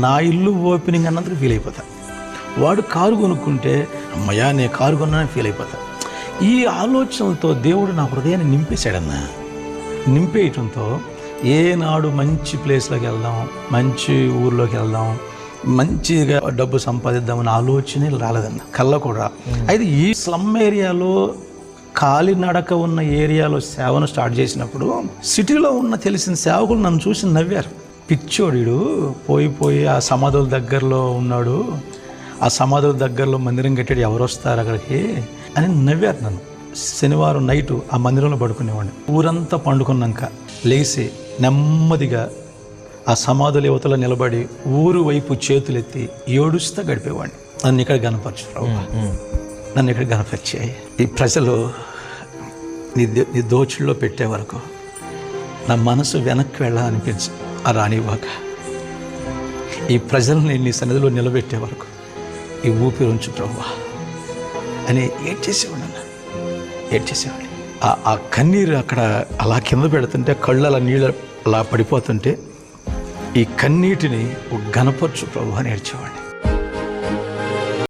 నా ఇల్లు ఓపెనింగ్ అన్నందుకు ఫీల్ అయిపోతా. వాడు కారు కొనుక్కుంటే అమ్మయ్యా నేను కారు కొన్నానని ఫీల్ అయిపోతా. ఈ ఆలోచనలతో దేవుడు నా హృదయాన్ని నింపేశాడన్నా. నింపేయటంతో ఏనాడు మంచి ప్లేస్లోకి వెళ్దాం, మంచి ఊర్లోకి వెళ్దాం, మంచిగా డబ్బు సంపాదిద్దామని ఆలోచనే రాలేదన్న, కళ్ళ కూడా. అయితే ఈ స్లమ్ ఏరియాలో కాలినడక ఉన్న ఏరియాలో సేవను స్టార్ట్ చేసినప్పుడు సిటీలో ఉన్న తెలిసిన సేవకులు నన్ను చూసి నవ్వారు. పిచ్చోడు పోయి ఆ సమాధుల దగ్గరలో ఉన్నాడు, ఆ సమాధుల దగ్గరలో మందిరం కట్టాడు, ఎవరు వస్తారు అక్కడికి అని నవ్వారు నన్ను. శనివారం నైటు ఆ మందిరంలో పడుకునేవాడిని. ఊరంతా పండుకున్నాక లేచి నెమ్మదిగా ఆ సమాధుల యువతలో నిలబడి ఊరు వైపు చేతులెత్తి ఏడుస్తూ గడిపేవాడిని. నన్ను ఇక్కడ గణపరచు ప్రభు, నన్ను ఇక్కడ గణపరిచాయి. ఈ ప్రజలు నీ దోచుల్లో పెట్టే వరకు నా మనసు వెనక్కి వెళ్ళాలనిపించు ఆ రానివ్వక, ఈ ప్రజల్ని నీ సన్నిధిలో నిలబెట్టే వరకు ఈ ఊపిరి ఉంచు ప్రభు అని ఏడ్చేసేవాడు అన్న, ఏడ్చేసేవాడు. ఆ కన్నీరు అక్కడ అలా కింద పెడుతుంటే కళ్ళు అలా నీళ్ళు అలా పడిపోతుంటే ఈ కన్నీటిని గణపరచు ప్రభు అని ఏడ్చేవాడిని.